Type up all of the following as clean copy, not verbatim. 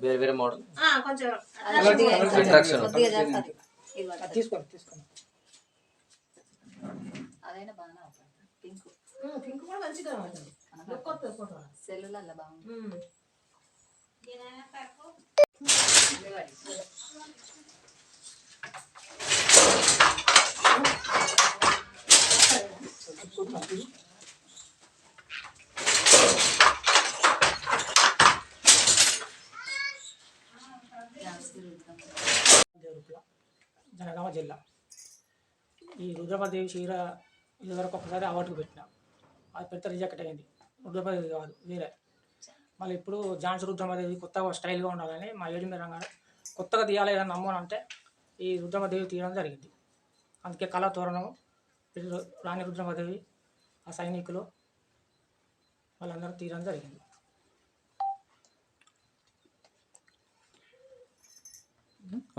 వేరే వేరే మోడల్ కొంచెం తీసుకోండి అదైనా బాగానే అవుతుంది. పింక్ కూడా మంచిగా ఉంటుంది. సెల్లులలో బాగుంది. జనగామ జిల్లా ఈ రుద్రమదేవి చీర ఇదివరకు ఒకసారి అవార్డుకు పెట్టిన, అది పెద్ద రిజెక్ట్ అయింది. రుద్రమదేవి కాదు వేరే. మళ్ళీ ఇప్పుడు ఝాన్సీ రుద్రమదేవి కొత్తగా స్టైల్గా ఉండాలని మా ఏడి మీద కొత్తగా తీయాలి ఏదైనా నమ్మని అంటే ఈ రుద్రమదేవి తీయడం జరిగింది. అందుకే కళా తోరణం రాణి రుద్రమదేవి ఆ సైనికులు వాళ్ళందరూ తీయడం జరిగింది.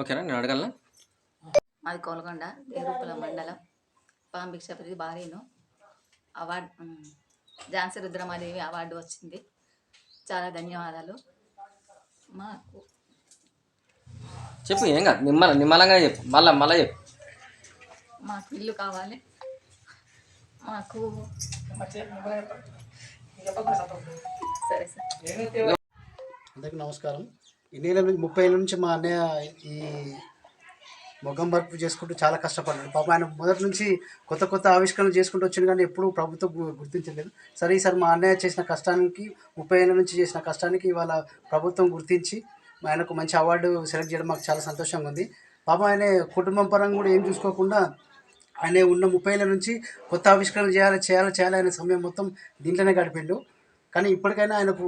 ఓకేనా, నేను అడగలనా? మాది కోలకొండ దేవరూపల మండలం పాంభిక్షపతి భార్యను అవార్డు ఝాన్సీ రుద్రమాదేవి అవార్డు వచ్చింది. చాలా ధన్యవాదాలు. మాకు చెప్పు, ఏం కాదు, నిమ్మలంగా చెప్పు, మళ్ళా చెప్పు. మాకు ఇల్లు కావాలి. మాకు సరే సార్. అందరికీ నమస్కారం. ఈ నెల 30 ఏళ్ళ నుంచి మా అన్నయ్య ఈ మొగ్గం వర్క్ చేసుకుంటూ చాలా కష్టపడ్డాడు. పాపం ఆయన మొదటి నుంచి కొత్త ఆవిష్కరణలు చేసుకుంటూ వచ్చింది, కానీ ఎప్పుడూ ప్రభుత్వం గుర్తించలేదు. సరే, ఈసారి మా అన్నయ్య చేసిన కష్టానికి 30 ఏళ్ళ నుంచి చేసిన కష్టానికి ఇవాళ ప్రభుత్వం గుర్తించి ఆయనకు మంచి అవార్డు సెలెక్ట్ చేయడం మాకు చాలా సంతోషంగా ఉంది. పాపం ఆయన కుటుంబం పరంగా కూడా ఏం చూసుకోకుండా ఆయన ఉన్న 30 ఏళ్ళ నుంచి కొత్త ఆవిష్కరణలు చేయాలి అనే సమయం మొత్తం దీంట్లోనే గడిపిండు. కానీ ఇప్పటికైనా ఆయనకు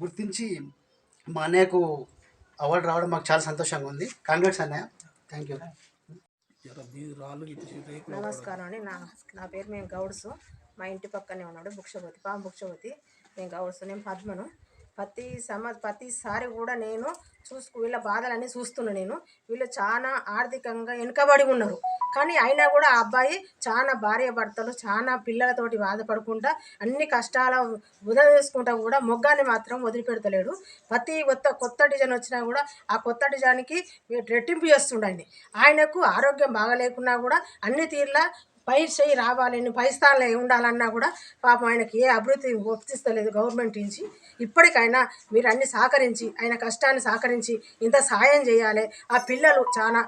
గుర్తించి మా అన్నయ్యకు అవార్డు రావడం మాకు చాలా సంతోషంగా ఉంది. కాంగ్రెస్ అన్నయ్య, థ్యాంక్ యూ. నమస్కారం అండి. నా పేరు మేము గౌడ్స్. మా ఇంటి పక్కనే ఉన్నాడు భుక్షపతి. మేము గౌడ్స్. నేను పద్మను. ప్రతిసారి కూడా నేను వీళ్ళ బాధలన్నీ చూస్తున్నా. వీళ్ళు చాలా ఆర్థికంగా వెనుకబడి ఉన్నారు, కానీ అయినా కూడా ఆ అబ్బాయి చాలా భార్య భర్తలు చాలా పిల్లలతోటి బాధపడకుండా అన్ని కష్టాల వృధా చేసుకుంటా కూడా మొగ్గాన్ని మాత్రం వదిలిపెడతలేడు. కొత్త డిజైన్ వచ్చినా కూడా ఆ కొత్త డిజైన్కి రెట్టింపు చేస్తుండండి. ఆయనకు ఆరోగ్యం బాగలేకున్నా కూడా అన్ని తీర్లా పై చేయి రావాలని, పై స్థానంలో ఉండాలన్నా కూడా పాపం ఆయనకి ఏ అభివృద్ధి ఒప్పిస్తలేదు గవర్నమెంట్ నుంచి. ఇప్పటికైనా మీరు అన్ని సహకరించి ఆయన కష్టాన్ని సహకరించి ఇంత సాయం చేయాలి. ఆ పిల్లలు చాలా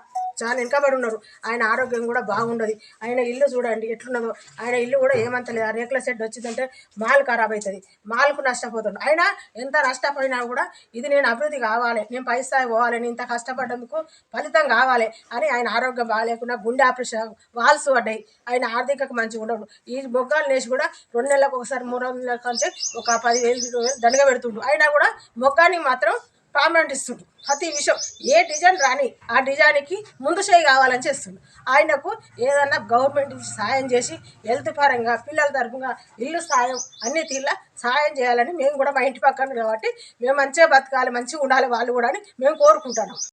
వెనుకబడి ఉన్నారు. ఆయన ఆరోగ్యం కూడా బాగుండదు. ఆయన ఇల్లు చూడండి ఎట్లున్నదో. ఆయన ఇల్లు కూడా ఏమంతలేదు. ఆ రేకుల షెడ్ వచ్చిందంటే మాల్ ఖరాబ్ అవుతుంది, మాల్కు నష్టపోతుంది. అయినా ఎంత నష్టపోయినా కూడా ఇది నేను అభివృద్ధి కావాలి, నేను పై స్థాయి పోవాలని, ఇంత కష్టపడ్డందుకు ఫలితం కావాలి అని ఆయన ఆరోగ్యం బాగాలేకుండా గుండె ఆపరేషన్ వాల్స్ పడ్డాయి. ఆయన ఆర్థికంగా మంచిగా ఉండడు. ఈ మొగ్గాలు నేసి కూడా 2 నెలలకు ఒకసారి 3 నెలల కంటే ఒక 10,000 దండగా పెడుతుండు. అయినా కూడా మొగ్గాన్ని మాత్రం ప్రామినెంట్ ఇస్తుండు. ప్రతి విషయం ఏ డిజైన్ రాని ఆ డిజైన్కి ముందు చేయి కావాలని చేస్తుండు. ఆయనకు ఏదన్నా గవర్నమెంట్ సాయం చేసి హెల్త్ పరంగా పిల్లల తరఫుగా ఇల్లు సాయం అన్ని తీర్లా సాయం చేయాలని మేము కూడా మా ఇంటి పక్కన కాబట్టి మేము మంచిగా బతకాలి, మంచిగా ఉండాలి వాళ్ళు కూడా అని మేము కోరుకుంటున్నాం.